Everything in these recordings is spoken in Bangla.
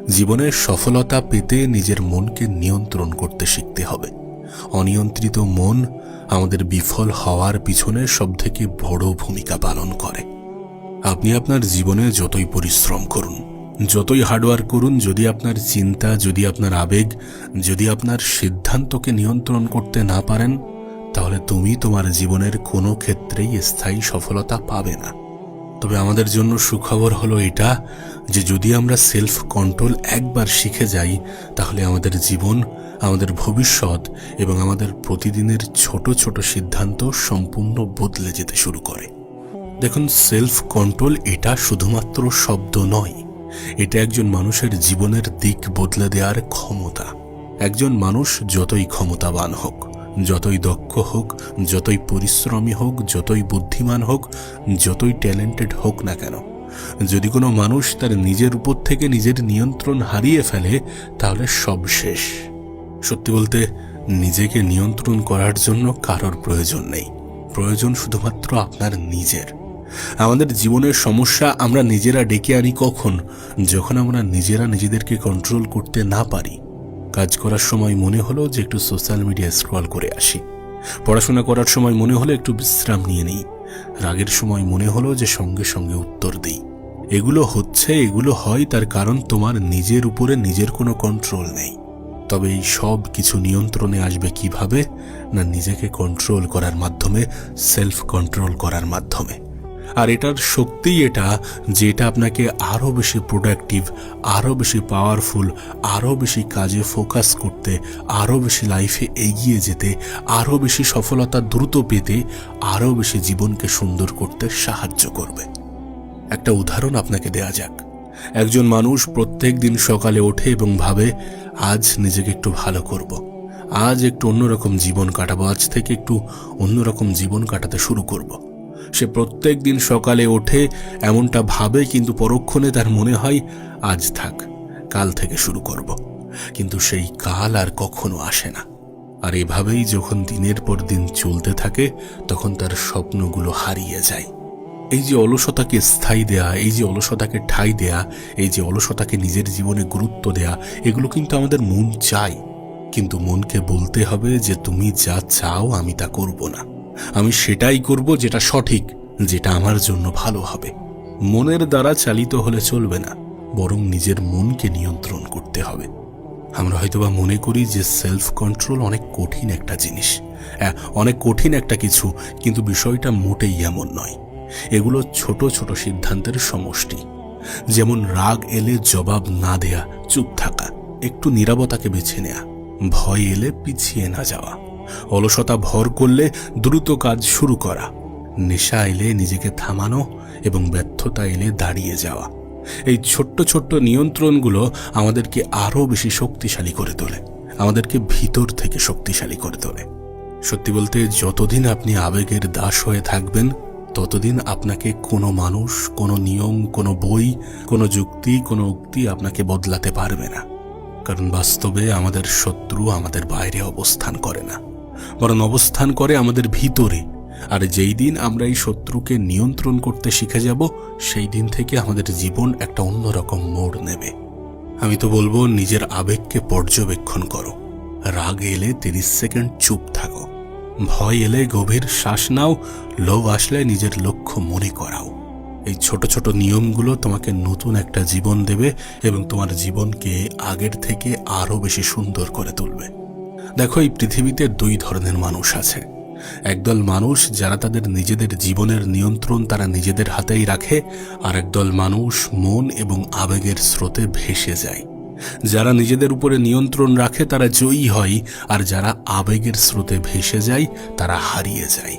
জীবনের সফলতা পেতে নিজের মনকে নিয়ন্ত্রণ করতে শিখতে হবে। অনিয়ন্ত্রিত মন আমাদের বিফল হওয়ার পিছনে সবথেকে বড় ভূমিকা পালন করে। আপনি আপনার জীবনে যতই পরিশ্রম করুন, যতই হার্ডওয়ার্ক করুন, যদি আপনার চিন্তা, যদি আপনার আবেগ, যদি আপনার সিদ্ধান্তকে নিয়ন্ত্রণ করতে না পারেন, তাহলে তুমি তোমার জীবনের কোনো ক্ষেত্রেই স্থায়ী সফলতা পাবে না। তবে আমাদের জন্য সুখবর হলো এটা যে যদি আমরা সেলফ কন্ট্রোল একবার শিখে যাই, তাহলে আমাদের জীবন, আমাদের ভবিষ্যৎ এবং আমাদের প্রতিদিনের ছোট ছোট সিদ্ধান্ত সম্পূর্ণ বদলে যেতে শুরু করে। দেখুন, সেলফ কন্ট্রোল এটা শুধুমাত্র শব্দ নয়, এটা একজন মানুষের জীবনের দিক বদলে দেওয়ার ক্ষমতা। একজন মানুষ যতই ক্ষমতাবান হোক, যতই দক্ষ হোক, যতই পরিশ্রমী হোক, যতই বুদ্ধিমান হোক, যতই ট্যালেন্টেড হোক না কেন, যদি কোনো মানুষ তার নিজের উপর থেকে নিজের নিয়ন্ত্রণ হারিয়ে ফেলে, তাহলে সব শেষ। সত্যি বলতে, নিজেকে নিয়ন্ত্রণ করার জন্য কারোর প্রয়োজন নেই, প্রয়োজন শুধুমাত্র আপনার নিজের। আমাদের জীবনের সমস্যা আমরা নিজেরা ডেকে আনি কখন? যখন আমরা নিজেরা নিজেদেরকে কন্ট্রোল করতে না পারি। কাজ করার সময় মনে হলো যে একটু সোশ্যাল মিডিয়া স্ক্রল করে আসি, পড়াশোনা করার সময় মনে হলো একটু বিশ্রাম নিয়ে নিই, রাগের সময় মনে হলো যে সঙ্গে সঙ্গে উত্তর দিই। এগুলো হয় তার কারণ তোমার নিজের উপরে নিজের কোনো কন্ট্রোল নেই। তবে এই সব কিছু নিয়ন্ত্রণে আসবে কিভাবে? না, নিজেকে কন্ট্রোল করার মাধ্যমে, সেলফ কন্ট্রোল করার মাধ্যমে। আর এটার শক্তি এটা যে এটা আপনাকে আরও বেশি প্রোডাক্টিভ, আরও বেশি পাওয়ারফুল, আরও বেশি কাজে ফোকাস করতে, আরও বেশি লাইফে এগিয়ে যেতে, আরও বেশি সফলতা দ্রুত পেতে, আরও বেশি জীবনকে সুন্দর করতে সাহায্য করবে। একটা উদাহরণ আপনাকে দেয়া যাক। একজন মানুষ প্রত্যেক দিন সকালে ওঠে এবং ভাবে, আজ নিজেকে একটু ভালো করব, আজ একটু অন্যরকম জীবন কাটাবো, আজ থেকে একটু অন্যরকম জীবন কাটাতে শুরু করব। সে প্রত্যেক দিন সকালে ওঠে এমনটা ভাবে, কিন্তু পরক্ষণে তার মনে হয় আজ থাক, কাল থেকে শুরু করব। কিন্তু সেই কাল আর কখনো আসে না। আর এভাবেই যখন দিনের পর দিন চলতে থাকে, তখন তার স্বপ্নগুলো হারিয়ে যায়। এই যে অলসতাকে স্থায়ী দেয়া, এই যে অলসতাকে ঠাঁই দেয়া, এই যে অলসতাকে নিজের জীবনে গুরুত্ব দেয়া, এগুলো কিন্তু আমাদের মন চায়। কিন্তু মনকে বলতে হবে যে তুমি যা চাও আমি তা করব না, আমি সেটাই করব যেটা সঠিক, যেটা আমার জন্য ভালো হবে। মনের দ্বারা চালিত হলে চলবে না, বরং নিজের মনকে নিয়ন্ত্রণ করতে হবে। আমরা হয়তোবা মনে করি যে সেলফ কন্ট্রোল অনেক কঠিন একটা জিনিস, অনেক কঠিন একটা কিছু, কিন্তু বিষয়টা মোটেই এমন নয়। এগুলো ছোট ছোট সিদ্ধান্তের সমষ্টি। যেমন রাগ এলে জবাব না দেয়া, চুপ থাকা, একটু নীরবতাকে বেছে নেয়া, ভয় এলে পিছিয়ে না যাওয়া, অলসতা ভর করলে দ্রুত কাজ শুরু করা, নেশা এলে নিজেকে থামানো এবং ব্যর্থতা এলে দাঁড়িয়ে যাওয়া। এই ছোট্ট ছোট্ট নিয়ন্ত্রণগুলো আমাদেরকে আরও বেশি শক্তিশালী করে তোলে, আমাদেরকে ভিতর থেকে শক্তিশালী করে তোলে। সত্যি বলতে, যতদিন আপনি আবেগের দাস হয়ে থাকবেন, ততদিন আপনাকে কোনো মানুষ, কোনো নিয়ম, কোনো বই, কোনো যুক্তি, কোনো উক্তি আপনাকে বদলাতে পারবে না। কারণ বাস্তবে আমাদের শত্রু আমাদের বাইরে অবস্থান করে না, বরং অবস্থান করে আমাদের ভিতরে। আর যেই দিন আমরা এই শত্রুকে নিয়ন্ত্রণ করতে শিখে যাব, সেই দিন থেকে আমাদের জীবন একটা অন্যরকম মোড় নেবে। আমি তো বলবো, নিজের আবেগকে পর্যবেক্ষণ করো। রাগ এলে 30 সেকেন্ড চুপ থাকো, ভয় এলে গভীর শ্বাস নাও, লোভ আসলে নিজের লক্ষ্য মনে করাও। এই ছোট ছোট নিয়মগুলো তোমাকে নতুন একটা জীবন দেবে এবং তোমার জীবনকে আগের থেকে আরও বেশি সুন্দর করে তুলবে। দেখো, এই পৃথিবীতে দুই ধরনের মানুষ আছে। একদল মানুষ যারা তাদের নিজেদের জীবনের নিয়ন্ত্রণ তারা নিজেদের হাতেই রাখে, আর একদল মানুষ মন এবং আবেগের স্রোতে ভেসে যায়। যারা নিজেদের উপরে নিয়ন্ত্রণ রাখে তারা জয়ী হয়, আর যারা আবেগের স্রোতে ভেসে যায় তারা হারিয়ে যায়।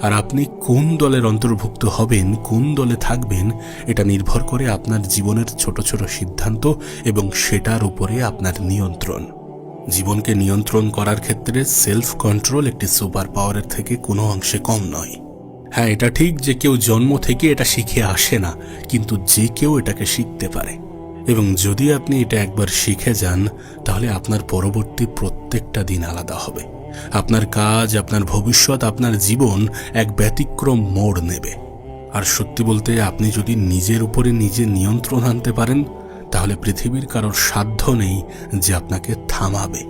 আর আপনি কোন দলের অন্তর্ভুক্ত হবেন, কোন দলে থাকবেন, এটা নির্ভর করে আপনার জীবনের ছোট ছোট সিদ্ধান্ত এবং সেটার উপরে আপনার নিয়ন্ত্রণ। জীবনকে নিয়ন্ত্রণ করার ক্ষেত্রে সেলফ কন্ট্রোল একটি সুপার পাওয়ারের থেকে কোনো অংশে কম নয়। হ্যাঁ, এটা ঠিক যে কেউ জন্ম থেকে এটা শিখে আসে না, কিন্তু যে কেউ এটাকে শিখতে পারে। এবং যদি আপনি এটা একবার শিখে যান, তাহলে আপনার পরবর্তী প্রত্যেকটা দিন আলাদা হবে। আপনার কাজ, আপনার ভবিষ্যৎ, আপনার জীবন এক ব্যতিক্রম মোড় নেবে। আর সত্যি বলতে, আপনি যদি নিজের উপরে নিজে নিয়ন্ত্রণ আনতে পারেন, তাহলে পৃথিবীর কারোর সাধ্য নেই যে আপনাকে থামাবে।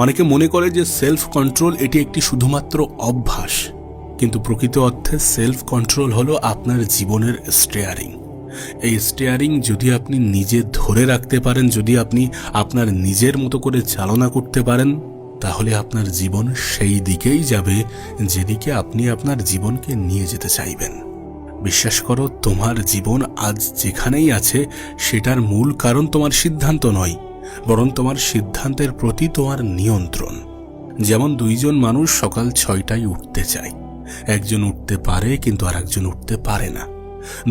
অনেকে মনে করে যে সেলফ কন্ট্রোল এটি একটি শুধুমাত্র অভ্যাস, কিন্তু প্রকৃত অর্থে সেলফ কন্ট্রোল হলো আপনার জীবনের স্টিয়ারিং। এই স্টিয়ারিং যদি আপনি নিজে ধরে রাখতে পারেন, যদি আপনি আপনার নিজের মতো করে চালনা করতে পারেন, তাহলে আপনার জীবন সেই দিকেই যাবে যেদিকে আপনি আপনার জীবনকে নিয়ে যেতে চাইবেন। বিশ্বাস করো, তোমার জীবন আজ যেখানেই আছে সেটার মূল কারণ তোমার সিদ্ধান্ত নয়, বরং তোমার সিদ্ধান্তের প্রতি তোমার নিয়ন্ত্রণ। যেমন দুইজন মানুষ সকাল 6টায় উঠতে চায়, একজন উঠতে পারে কিন্তু আর একজন উঠতে পারে না।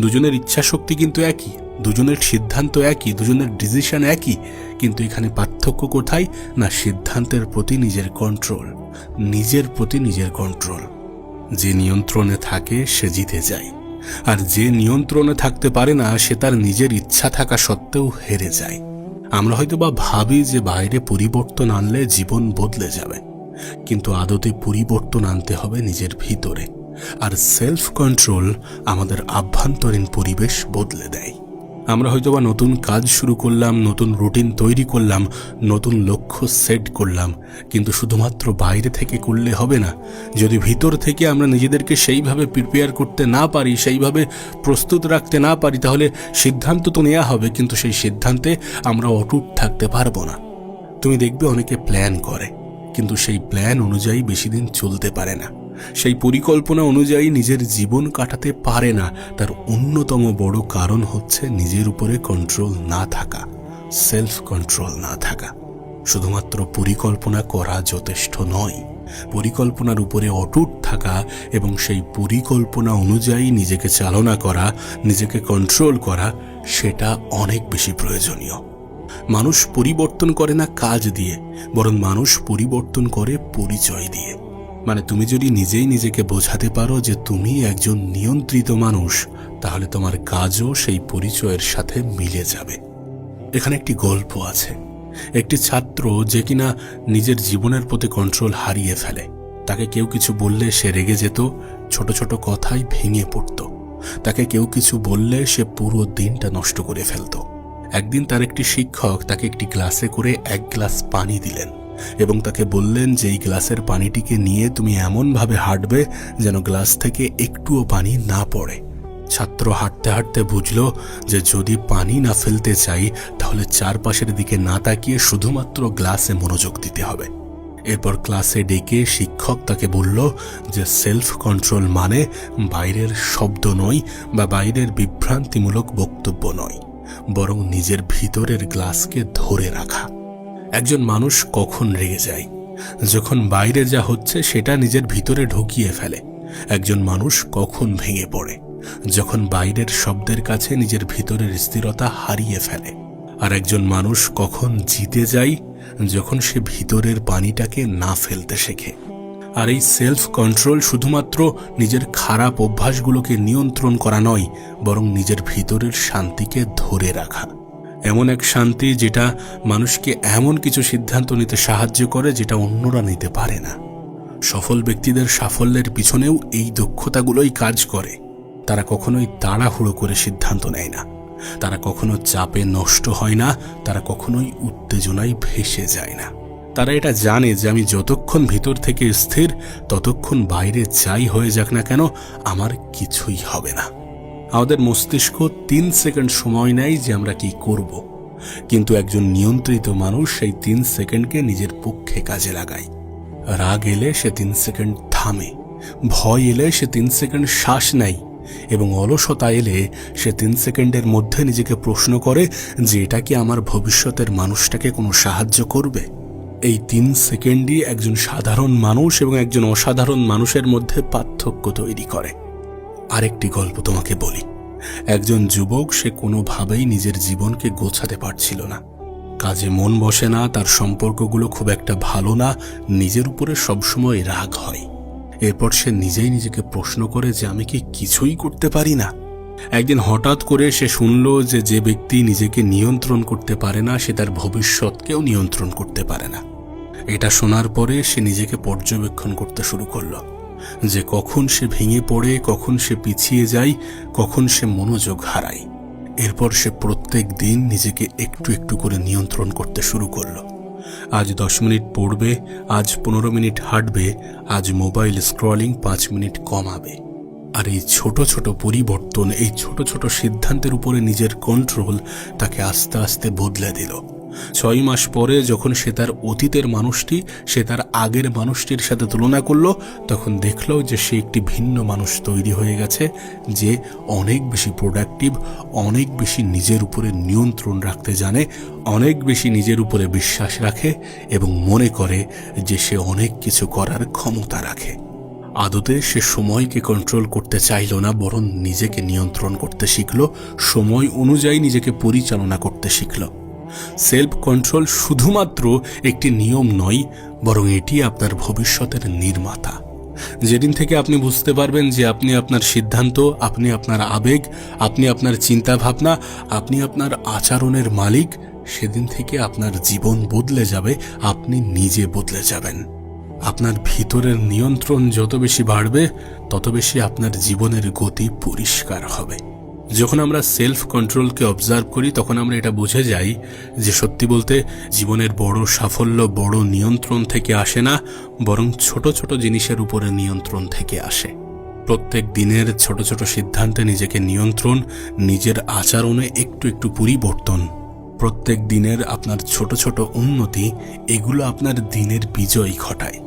দুজনের ইচ্ছা শক্তি কিন্তু একই, দুজনের সিদ্ধান্ত একই, দুজনের ডিসিশন একই, কিন্তু এখানে পার্থক্য কোথায়? না সিদ্ধান্তের প্রতি নিজের কন্ট্রোল, নিজের প্রতি নিজের কন্ট্রোল। যে নিয়ন্ত্রণে থাকে সে জিতে যায়, আর যে নিয়ন্ত্রণে থাকতে পারে না সে তার নিজের ইচ্ছা থাকা সত্ত্বেও হেরে যায়। আমরা হয়তো বা ভাবি যে বাইরে পরিবর্তন আনলে জীবন বদলে যাবে, কিন্তু আদতে পরিবর্তন আনতে হবে নিজের ভিতরে। আর সেলফ কন্ট্রোল আমাদের আভ্যন্তরীণ পরিবেশ বদলে দেয়। আমরা হয়তোবা নতুন কাজ শুরু করলাম, নতুন রুটিন তৈরি করলাম, নতুন লক্ষ্য সেট করলাম, কিন্তু শুধুমাত্র বাইরে থেকে করলে হবে না। যদি ভিতর থেকে আমরা নিজেদেরকে সেইভাবে প্রিপেয়ার করতে না পারি, সেইভাবে প্রস্তুত রাখতে না পারি, তাহলে সিদ্ধান্ত তো নেওয়া হবে, কিন্তু সেই সিদ্ধান্তে আমরা অটুট থাকতে পারবো না। তুমি দেখবে অনেকে প্ল্যান করে, কিন্তু সেই প্ল্যান অনুযায়ী বেশি দিন চলতে পারে না, সেই পরিকল্পনা অনুযায়ী নিজের জীবন কাটাতে পারে না। তার অন্যতম বড় কারণ হচ্ছে নিজের উপরে কন্ট্রোল না থাকা, সেলফ কন্ট্রোল না থাকা। শুধুমাত্র পরিকল্পনা করা যথেষ্ট নয়, পরিকল্পনার উপরে অটুট থাকা এবং সেই পরিকল্পনা অনুযায়ী নিজেকে চালনা করা, নিজেকে কন্ট্রোল করা, সেটা অনেক বেশি প্রয়োজনীয়। মানুষ পরিবর্তন করে না কাজ দিয়ে, বরং মানুষ পরিবর্তন করে পরিচয় দিয়ে। মানে তুমি যদি নিজেই নিজেকে বোঝাতে পারো যে তুমি একজন নিয়ন্ত্রিত মানুষ, তাহলে তোমার কাজও সেই পরিচয়ের সাথে মিলে যাবে। এখানে একটি গল্প আছে। একটি ছাত্র যে কিনা নিজের জীবনের প্রতি কন্ট্রোল হারিয়ে ফেলে, তাকে কেউ কিছু বললে সে রেগে যেত, ছোট ছোট কথাই ভেঙে পড়ত। তাকে কেউ কিছু বললে সে পুরো দিনটা নষ্ট করে ফেলত। একদিন তার একটি শিক্ষক তাকে একটি গ্লাসে করে 1 গ্লাস পানি দিলেন এবং তাকে বললেন যে এই গ্লাসের পানিটিকে নিয়ে তুমি এমনভাবে হাঁটবে যেন গ্লাস থেকে একটুও পানি না পড়ে। ছাত্র হাঁটতে হাঁটতে বুঝল যে যদি পানি না ফেলতে চাই তাহলে চারপাশের দিকে না তাকিয়ে শুধুমাত্র গ্লাসে মনোযোগ দিতে হবে। এরপর ক্লাসে ডেকে শিক্ষক তাকে বলল যে সেলফ কন্ট্রোল মানে বাইরের শব্দ নয় বা বাইরের বিভ্রান্তিমূলক বক্তব্য নয়, বরং নিজের ভিতরের গ্লাসকে ধরে রাখা। একজন মানুষ কখন রেগে যায়? যখন বাইরে যা হচ্ছে সেটা নিজের ভিতরে ঢুকিয়ে ফেলে। একজন মানুষ কখন ভেঙে পড়ে? যখন বাইরের শব্দের কাছে নিজের ভিতরের স্থিরতা হারিয়ে ফেলে। আর একজন মানুষ কখন জিতে যায়? যখন সে ভিতরের পানিটাকে না ফেলতে শেখে। আর এই সেলফ কন্ট্রোল শুধুমাত্র নিজের খারাপ অভ্যাসগুলোকে নিয়ন্ত্রণ করা নয়, বরং নিজের ভিতরের শান্তিকে ধরে রাখা। এমন এক শান্তি যেটা মানুষকে এমন কিছু সিদ্ধান্ত নিতে সাহায্য করে যেটা অন্যরা নিতে পারে না। সফল ব্যক্তিদের সাফল্যের পিছনেও এই দক্ষতাগুলোই কাজ করে। তারা কখনোই তাড়াহুড়ো করে সিদ্ধান্ত নেয় না, তারা কখনো চাপে নষ্ট হয় না, তারা কখনোই উত্তেজনায় ভেসে যায় না। তারা এটা জানে যে আমি যতক্ষণ ভিতর থেকে স্থির, ততক্ষণ বাইরে যাই হয়ে যাক না কেন আমার কিছুই হবে না। আমাদের মস্তিষ্ক 3 সেকেন্ড সময় নেয় যে আমরা কি করব, কিন্তু একজন নিয়ন্ত্রিত মানুষ সেই 3 সেকেন্ডকে নিজের পক্ষে কাজে লাগায়। রাগ এলে সে 3 সেকেন্ড থামে, ভয় এলে সে 3 সেকেন্ড শ্বাস নেয়, এবং অলসতা এলে সে 3 সেকেন্ডের মধ্যে নিজেকে প্রশ্ন করে যে এটা কি আমার ভবিষ্যতের মানুষটাকে কোনো সাহায্য করবে। এই 3 সেকেন্ডই একজন সাধারণ মানুষ এবং একজন অসাধারণ মানুষের মধ্যে পার্থক্য তৈরি করে। আরেকটি গল্প তোমাকে বলি। একজন যুবক, সে কোনোভাবেই নিজের জীবনকে গোছাতে পারছিল না। কাজে মন বসে না, তার সম্পর্কগুলো খুব একটা ভালো না, নিজের উপরে সবসময় রাগ হয়। এরপর সে নিজেই নিজেকে প্রশ্ন করে যে আমি কি কিছুই করতে পারি না। একদিন হঠাৎ করে সে শুনল যে যে ব্যক্তি নিজেকে নিয়ন্ত্রণ করতে পারে না সে তার ভবিষ্যৎকেও নিয়ন্ত্রণ করতে পারে না। এটা শোনার পরে সে নিজেকে পর্যবেক্ষণ করতে শুরু করল যে কখন সে ভেঙে পড়ে, কখন সে পিছিয়ে যায়, কখন সে মনোযোগ হারায়। এরপর সে প্রত্যেক দিন নিজেকে একটু একটু করে নিয়ন্ত্রণ করতে শুরু করলো। আজ 10 মিনিট পড়বে, আজ 15 মিনিট হাঁটবে, আজ মোবাইল স্ক্রলিং 5 মিনিট কমাবে। আর এই ছোট ছোট পরিবর্তন, এই ছোট ছোট সিদ্ধান্তের উপরে নিজের কন্ট্রোল তাকে আস্তে আস্তে বদলে দিল। 6 মাস পরে যখন সে তার অতীতের মানুষটি, সে তার আগের মানুষটির সাথে তুলনা করলো, তখন দেখলো যে সে একটি ভিন্ন মানুষ তৈরি হয়ে গেছে, যে অনেক বেশি প্রোডাক্টিভ, অনেক বেশি নিজের উপরে নিয়ন্ত্রণ রাখতে জানে, অনেক বেশি নিজের উপরে বিশ্বাস রাখে এবং মনে করে যে সে অনেক কিছু করার ক্ষমতা রাখে। আদতে সে সময়কে কন্ট্রোল করতে চাইল না, বরং নিজেকে নিয়ন্ত্রণ করতে শিখল, সময় অনুযায়ী নিজেকে পরিচালনা করতে শিখল। সেলফ কন্ট্রোল শুধুমাত্র একটি নিয়ম নয়, বরং এটি আপনার ভবিষ্যতের নির্মাতা। যেদিন থেকে আপনি বুঝতে পারবেন যে আপনি আপনার সিদ্ধান্ত, আপনি আপনার আবেগ, আপনি আপনার চিন্তা ভাবনা, আপনি আপনার আচরণের মালিক, সেদিন থেকে আপনার জীবন বদলে যাবে, আপনি নিজে বদলে যাবেন। আপনার ভিতরের নিয়ন্ত্রণ যত বেশি বাড়বে, তত বেশি আপনার জীবনের গতি পরিষ্কার হবে। যখন আমরা সেলফ কন্ট্রোলকে অবজার্ভ করি, তখন আমরা এটা বুঝে যাই যে সত্যি বলতে জীবনের বড় সাফল্য বড় নিয়ন্ত্রণ থেকে আসে না, বরং ছোট ছোট জিনিসের উপরে নিয়ন্ত্রণ থেকে আসে। প্রত্যেক দিনের ছোট ছোট সিদ্ধান্তে নিজেকে নিয়ন্ত্রণ, নিজের আচরণে একটু একটু পরিবর্তন, প্রত্যেক দিনের আপনার ছোট ছোট উন্নতি, এগুলো আপনার দিনের বিজয় ঘটায়।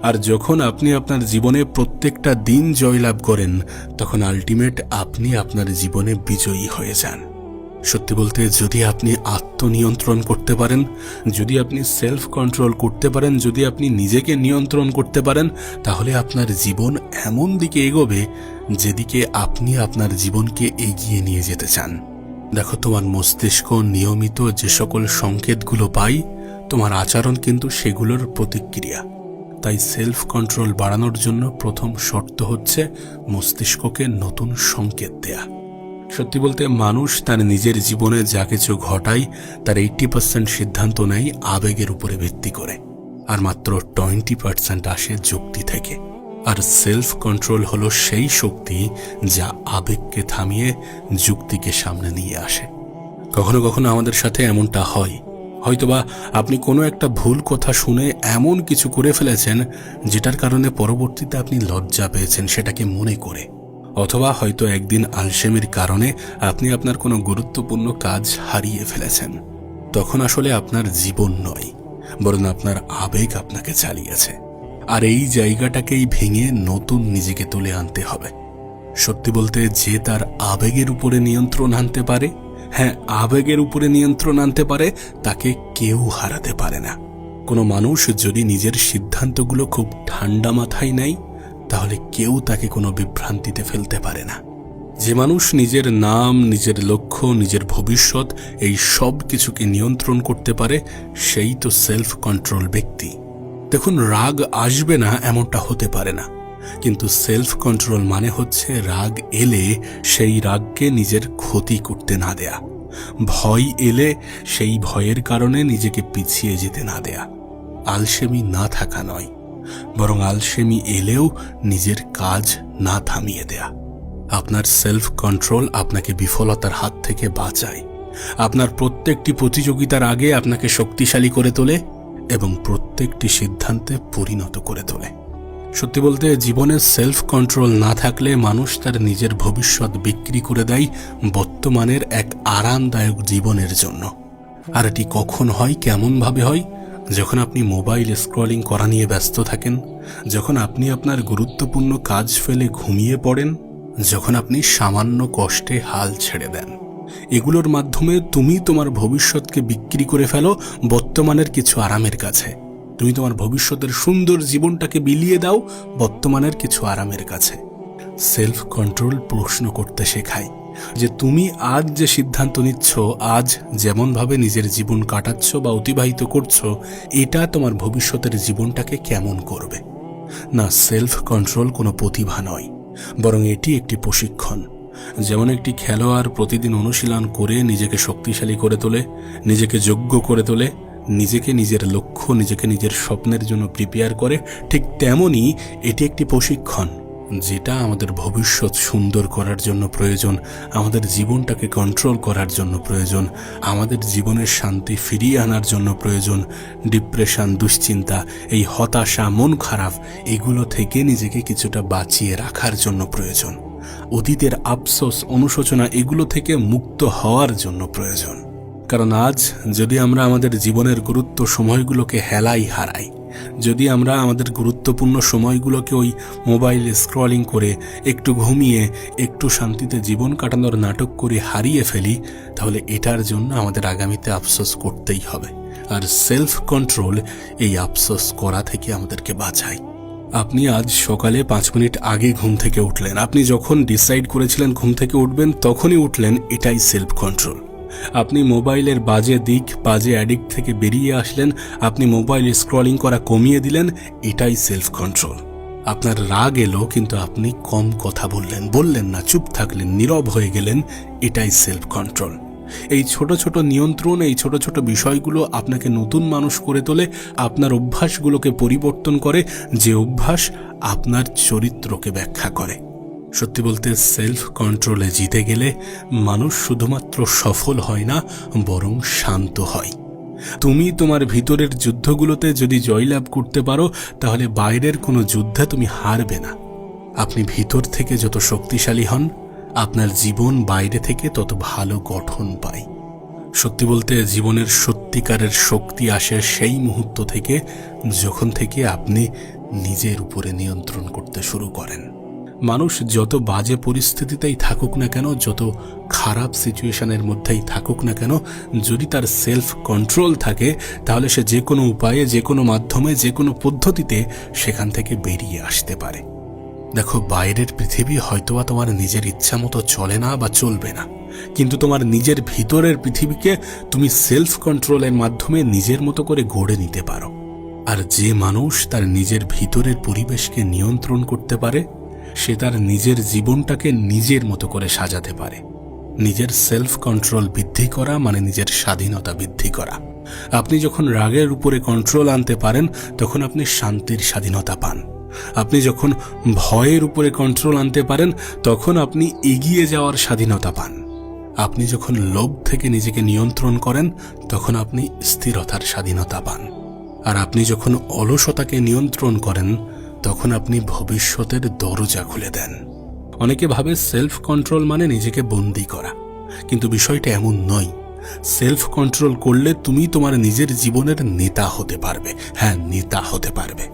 আর যখন আপনি আপনার জীবনে প্রত্যেকটা দিন জয়লাভ করেন, তখন আলটিমেট আপনি আপনার জীবনে বিজয়ী হয়ে যান। সত্যি বলতে যদি আপনি আত্মনিয়ন্ত্রণ করতে পারেন, যদি আপনি সেলফ কন্ট্রোল করতে পারেন, যদি আপনি নিজেকে নিয়ন্ত্রণ করতে পারেন, তাহলে আপনার জীবন এমন দিকে এগোবে যেদিকে আপনি আপনার জীবনকে এগিয়ে নিয়ে যেতে চান। দেখো, তোমার মস্তিষ্ক নিয়মিত যে সকল সংকেতগুলো পায়, তোমার আচরণ কিন্তু সেগুলোর প্রতিক্রিয়া। তাই সেলফ কন্ট্রোল বাড়ানোর জন্য প্রথম শর্ত হচ্ছে মস্তিষ্ককে নতুন সংকেত দেয়া। সত্যি বলতে মানুষ তার নিজের জীবনে যা কিছু ঘটায়, তার 80% সিদ্ধান্ত নেয় আবেগের উপরে ভিত্তি করে, আর মাত্র 20% আসে যুক্তি থেকে। আর সেলফ কন্ট্রোল হলো সেই শক্তি যা আবেগকে থামিয়ে যুক্তিকে সামনে নিয়ে আসে। কখনো কখনো আমাদের সাথে এমনটা হয়, হয়তোবা আপনি কোনো একটা ভুল কথা শুনে এমন কিছু করে ফেলেছেন যেটার কারণে পরবর্তীতে আপনি লজ্জা পেয়েছেন সেটাকে মনে করে, অথবা হয়তো একদিন আলসেমির কারণে আপনি আপনার কোনো গুরুত্বপূর্ণ কাজ হারিয়ে ফেলেছেন। তখন আসলে আপনার জীবন নয়, বরং আপনার আবেগ আপনাকে চালিয়েছে। আর এই জায়গাটাকেই ভেঙে নতুন নিজেকে তুলে আনতে হবে। সত্যি বলতে যে তার আবেগের উপরে নিয়ন্ত্রণ আনতে পারে, হ্যাঁ, আবেগের উপরে নিয়ন্ত্রণ আনতে পারে, তাকে কেউ হারাতে পারে না। কোনো মানুষ যদি নিজের সিদ্ধান্তগুলো খুব ঠান্ডা মাথায় নেয়, তাহলে কেউ তাকে কোনো বিভ্রান্তিতে ফেলতে পারে না। যে মানুষ নিজের নাম, নিজের লক্ষ্য, নিজের ভবিষ্যৎ, এই সব কিছুকে নিয়ন্ত্রণ করতে পারে, সেই তো সেলফ কন্ট্রোল ব্যক্তি। দেখুন, রাগ আসবে না এমনটা হতে পারে না, কিন্তু সেলফ কন্ট্রোল মানে হচ্ছে রাগ এলে সেই রাগকে নিজের ক্ষতি করতে না দেয়া, ভয় এলে সেই ভয়ের কারণে নিজেকে পিছিয়ে যেতে না দেয়া। আলসেমি না থাকা নয়, বরং আলসেমি এলেও নিজের কাজ না থামিয়ে দেয়া। আপনার সেলফ কন্ট্রোল আপনাকে বিফলতার হাত থেকে বাঁচায়, আপনার প্রত্যেকটি প্রতিযোগিতার আগে আপনাকে শক্তিশালী করে তোলে এবং প্রত্যেকটি সিদ্ধান্তে পরিণত করে তোলে। সত্যি বলতে জীবনে সেলফ কন্ট্রোল না থাকলে মানুষ তার নিজের ভবিষ্যৎ বিক্রি করে দেয় বর্তমানের এক আরামদায়ক জীবনের জন্য। আর এটি কখন হয়, কেমন ভাবে হয়? যখন আপনি মোবাইল স্ক্রলিং করা নিয়ে ব্যস্ত থাকেন, যখন আপনি আপনার গুরুত্বপূর্ণ কাজ ফেলে ঘুমিয়ে পড়েন, যখন আপনি সামান্য কষ্টে হাল ছেড়ে দেন। এগুলোর মাধ্যমে তুমি তোমার ভবিষ্যৎকে বিক্রি করে ফেলো বর্তমানের কিছু আরামের কাছে। তুমি তোমার ভবিষ্যতের সুন্দর জীবনটাকে বিলিয়ে দাও বর্তমানের কিছু আরামের কাছে। সেলফ কন্ট্রোল প্রশ্ন করতে শেখায় যে তুমি আজ যে সিদ্ধান্ত নিচ্ছ, আজ যেমনভাবে নিজের জীবন কাটাচ্ছ বা অতিবাহিত করছো, এটা তোমার ভবিষ্যতের জীবনটাকে কেমন করবে। না, সেলফ কন্ট্রোল কোনো প্রতিভা নয়, বরং এটি একটি প্রশিক্ষণ। যেমন একটি খেলোয়াড় প্রতিদিন অনুশীলন করে নিজেকে শক্তিশালী করে তোলে, নিজেকে যোগ্য করে তোলে, নিজেকে নিজের লক্ষ্য, নিজেকে নিজের স্বপ্নের জন্য প্রিপেয়ার করে, ঠিক তেমনই এটি একটি প্রশিক্ষণ যেটা আমাদের ভবিষ্যৎ সুন্দর করার জন্য প্রয়োজন, আমাদের জীবনটাকে কন্ট্রোল করার জন্য প্রয়োজন, আমাদের জীবনের শান্তি ফিরিয়ে আনার জন্য প্রয়োজন, ডিপ্রেশন, দুশ্চিন্তা, এই হতাশা, মন খারাপ, এগুলো থেকে নিজেকে কিছুটা বাঁচিয়ে রাখার জন্য প্রয়োজন, অতীতের আফসোস, অনুশোচনা, এগুলো থেকে মুক্ত হওয়ার জন্য প্রয়োজন। কারণ আজ যদি আমরা আমাদের জীবনের গুরুত্ব সময়গুলোকে হেলাই হারাই, যদি আমরা আমাদের গুরুত্বপূর্ণ সময়গুলোকে ওই মোবাইল স্ক্রলিং করে, একটু ঘুমিয়ে, একটু শান্তিতে জীবন কাটানোর নাটক করে হারিয়ে ফেলি, তাহলে এটার জন্য আমাদের আগামীতে আফসোস করতেই হবে। আর সেলফ কন্ট্রোল এই আফসোস করা থেকে আমাদেরকে বাঁচায়। আপনি আজ সকালে 5 মিনিট আগে ঘুম থেকে উঠলেন, আপনি যখন ডিসাইড করেছিলেন ঘুম থেকে উঠবেন তখনই উঠলেন, এটাই সেলফ কন্ট্রোল। আপনি মোবাইলের বাজে দিক, বাজে অ্যাডিক্ট থেকে বেরিয়ে আসলেন, আপনি মোবাইল স্ক্রলিং করা কমিয়ে দিলেন, এটাই সেলফ কন্ট্রোল। আপনার রাগ এলো কিন্তু আপনি কম কথা বললেন না, চুপ থাকলেন, নীরব হয়ে গেলেন, এটাই সেলফ কন্ট্রোল। এই ছোট ছোট নিয়ন্ত্রণ, এই ছোট ছোট বিষয়গুলো আপনাকে নতুন মানুষ করে তোলে, আপনার অভ্যাসগুলোকে পরিবর্তন করে, যে অভ্যাস আপনার চরিত্রকে ব্যাখ্যা করে। সত্যি বলতে সেলফ কন্ট্রোলে জিতে গেলে মানুষ শুধুমাত্র সফল হয় না, বরং শান্ত হয়। তুমি তোমার ভিতরের যুদ্ধগুলোতে যদি জয়লাভ করতে পারো, তাহলে বাইরের কোনো যুদ্ধে তুমি হারবে না। আপনি ভিতর থেকে যত শক্তিশালী হন, আপনার জীবন বাইরে থেকে তত ভালো গঠন পায়। সত্যি বলতে জীবনের সত্যিকারের শক্তি আসে সেই মুহূর্ত থেকে যখন থেকে আপনি নিজের উপরে নিয়ন্ত্রণ করতে শুরু করেন। মানুষ যত বাজে পরিস্থিতিতেই থাকুক না কেন, যত খারাপ সিচুয়েশনের মধ্যেই থাকুক না কেন, যদি তার সেলফ কন্ট্রোল থাকে, তাহলে সে যে কোনো উপায়ে, যে কোনো মাধ্যমে, যে কোনো পদ্ধতিতে সেখান থেকে বেরিয়ে আসতে পারে। দেখো, বাইরের পৃথিবী হয়তোবা তোমার নিজের ইচ্ছা মতো চলে না বা চলবে না, কিন্তু তোমার নিজের ভিতরের পৃথিবীকে তুমি সেলফ কন্ট্রোলের মাধ্যমে নিজের মতো করে গড়ে নিতে পারো। আর যে মানুষ তার নিজের ভিতরের পরিবেশকে নিয়ন্ত্রণ করতে পারে, সে তার নিজের জীবনটাকে নিজের মতো করে সাজাতে পারে। নিজের সেলফ কন্ট্রোল বৃদ্ধি করা মানে নিজের স্বাধীনতা বৃদ্ধি করা। আপনি যখন রাগের উপরে কন্ট্রোল আনতে পারেন, তখন আপনি শান্তির স্বাধীনতা পান। আপনি যখন ভয়ের উপরে কন্ট্রোল আনতে পারেন, তখন আপনি এগিয়ে যাওয়ার স্বাধীনতা পান। আপনি যখন লোভ থেকে নিজেকে নিয়ন্ত্রণ করেন, তখন আপনি স্থিরতার স্বাধীনতা পান। আর আপনি যখন অলসতাকে নিয়ন্ত্রণ করেন, তখন আপনি ভবিষ্যতের দরজা খুলে দেন। অনেকে ভাবে সেলফ কন্ট্রোল মানে নিজেকে বন্দী করা, কিন্তু বিষয়টা এমন নয়। সেলফ কন্ট্রোল করলে তুমি তোমার নিজের জীবনের নেতা হতে পারবে। হ্যাঁ, নেতা হতে পারবে।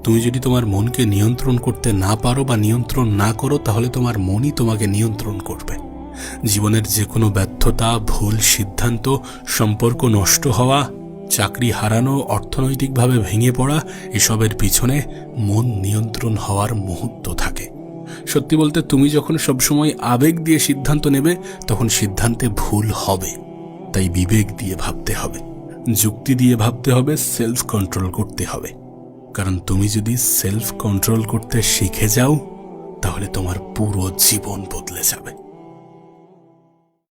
তুমি যদি তোমার মনকে নিয়ন্ত্রণ করতে না পারো বা নিয়ন্ত্রণ না করো, তাহলে তোমার মনই তোমাকে নিয়ন্ত্রণ করবে। জীবনের যে কোনো ব্যর্থতা, ভুল সিদ্ধান্ত, সম্পর্ক নষ্ট হওয়া, চাকরি হারানো, অর্থনৈতিকভাবে ভেঙে পড়া, এসবের পিছনে মন নিয়ন্ত্রণ হওয়ার মুহূর্ত থাকে। সত্যি বলতে তুমি যখন সবসময় আবেগ দিয়ে সিদ্ধান্ত নেবে, তখন সিদ্ধান্তে ভুল হবে। তাই বিবেক দিয়ে ভাবতে হবে, যুক্তি দিয়ে ভাবতে হবে, সেলফ কন্ট্রোল করতে হবে। কারণ তুমি যদি সেলফ কন্ট্রোল করতে শিখে যাও, তাহলে তোমার পুরো জীবন বদলে যাবে।